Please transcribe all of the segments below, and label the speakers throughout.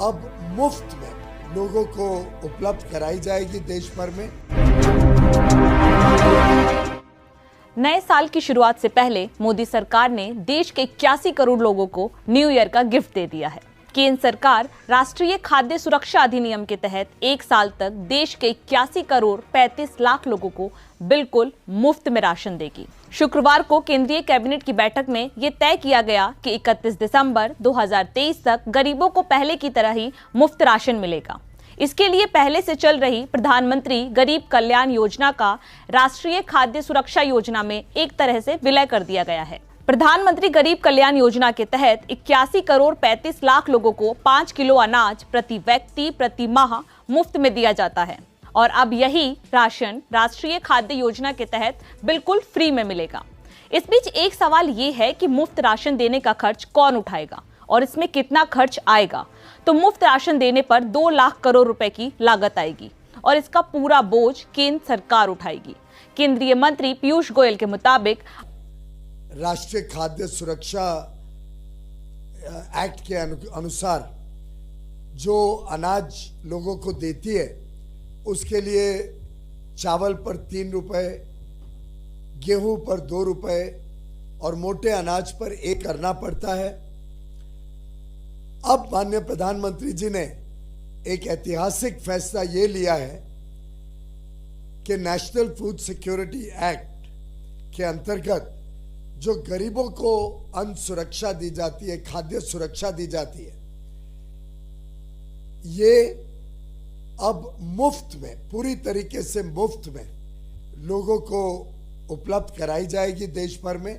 Speaker 1: अब मुफ्त में लोगों को उपलब्ध कराई जाएगी देश भर में।
Speaker 2: नए साल की शुरुआत से पहले मोदी सरकार ने देश के 81 करोड़ लोगों को न्यू ईयर का गिफ्ट दे दिया है। केंद्र सरकार राष्ट्रीय खाद्य सुरक्षा अधिनियम के तहत एक साल तक देश के 81 करोड़ 35 लाख लोगों को बिल्कुल मुफ्त में राशन देगी। शुक्रवार को केंद्रीय कैबिनेट की बैठक में ये तय किया गया कि 31 दिसंबर 2023 तक गरीबों को पहले की तरह ही मुफ्त राशन मिलेगा। इसके लिए पहले से चल रही प्रधानमंत्री गरीब कल्याण योजना का राष्ट्रीय खाद्य सुरक्षा योजना में एक तरह से विलय कर दिया गया है। प्रधानमंत्री गरीब कल्याण योजना के तहत 81 करोड़ 35 लाख लोगों को 5 किलो अनाज प्रति व्यक्ति प्रति माह मुफ्त में दिया जाता है और अब यही राशन राष्ट्रीय खाद्य योजना के तहत बिल्कुल फ्री में मिलेगा। इस बीच एक सवाल ये है कि मुफ्त राशन देने का खर्च कौन उठाएगा और इसमें कितना खर्च आएगा। तो मुफ्त राशन देने पर 2 लाख करोड़ रुपए की लागत आएगी और इसका पूरा बोझ केंद्र सरकार उठाएगी। केंद्रीय मंत्री पीयूष गोयल के मुताबिक
Speaker 1: राष्ट्रीय खाद्य सुरक्षा एक्ट के अनुसार जो अनाज लोगों को देती है उसके लिए चावल पर 3 रुपए, गेहूं पर 2 रुपए और मोटे अनाज पर 1 करना पड़ता है। अब माननीय प्रधानमंत्री जी ने एक ऐतिहासिक फैसला ये लिया है कि नेशनल फूड सिक्योरिटी एक्ट के अंतर्गत जो गरीबों को अन्न सुरक्षा दी जाती है, खाद्य सुरक्षा दी जाती है, ये अब मुफ्त में, पूरी तरीके से मुफ्त में लोगों को उपलब्ध कराई जाएगी देश भर में।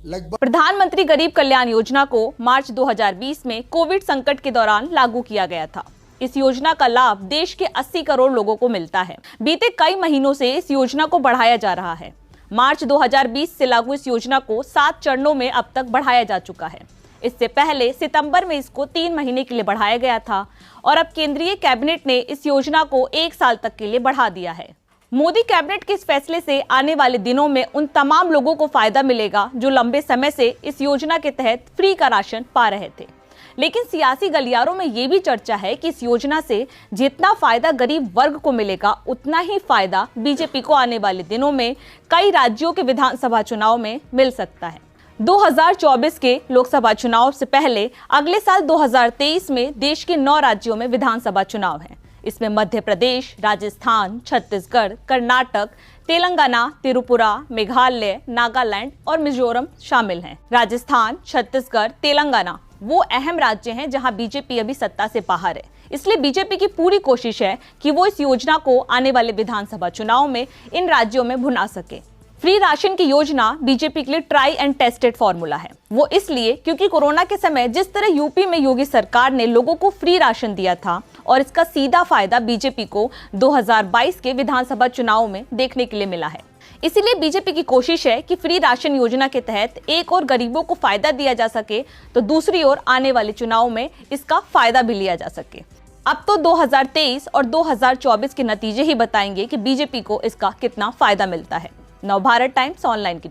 Speaker 1: लगभग
Speaker 2: प्रधानमंत्री गरीब कल्याण योजना को मार्च 2020 में कोविड संकट के दौरान लागू किया गया था। इस योजना का लाभ देश के 80 करोड़ लोगों को मिलता है। बीते कई महीनों से इस योजना को बढ़ाया जा रहा है। मार्च 2020 से लागू इस योजना को 7 चरणों में अब तक बढ़ाया जा चुका है। इससे पहले सितंबर में इसको 3 महीने के लिए बढ़ाया गया था और अब केंद्रीय कैबिनेट ने इस योजना को 1 साल तक के लिए बढ़ा दिया है। मोदी कैबिनेट के इस फैसले से आने वाले दिनों में उन तमाम लोगों को फायदा मिलेगा जो लंबे समय से इस योजना के तहत फ्री का राशन पा रहे थे। लेकिन सियासी गलियारों में ये भी चर्चा है कि इस योजना से जितना फायदा गरीब वर्ग को मिलेगा उतना ही फायदा बीजेपी को आने वाले दिनों में कई राज्यों के विधानसभा चुनाव में मिल सकता है। 2024 के लोकसभा चुनाव से पहले अगले साल 2023 में देश के 9 राज्यों में विधानसभा चुनाव है। इसमें मध्य प्रदेश, राजस्थान, छत्तीसगढ़, कर्नाटक, तेलंगाना, त्रिपुरा, मेघालय, नागालैंड और मिजोरम शामिल हैं। राजस्थान, छत्तीसगढ़, तेलंगाना वो अहम राज्य हैं जहां बीजेपी अभी सत्ता से बाहर है। इसलिए बीजेपी की पूरी कोशिश है कि वो इस योजना को आने वाले विधानसभा चुनाव में इन राज्यों में भुना सके। फ्री राशन की योजना बीजेपी के लिए ट्राई एंड टेस्टेड फॉर्मूला है। वो इसलिए क्योंकि कोरोना के समय जिस तरह यूपी में योगी सरकार ने लोगों को फ्री राशन दिया था और इसका सीधा फायदा बीजेपी को 2022 के विधानसभा चुनाव में देखने के लिए मिला है। इसीलिए बीजेपी की कोशिश है कि फ्री राशन योजना के तहत एक और गरीबों को फायदा दिया जा सके तो दूसरी ओर आने वाले चुनाव में इसका फायदा भी लिया जा सके। अब तो 2023 और 2024 के नतीजे ही बताएंगे कि बीजेपी को इसका कितना फायदा मिलता है। नवभारत टाइम्स ऑनलाइन की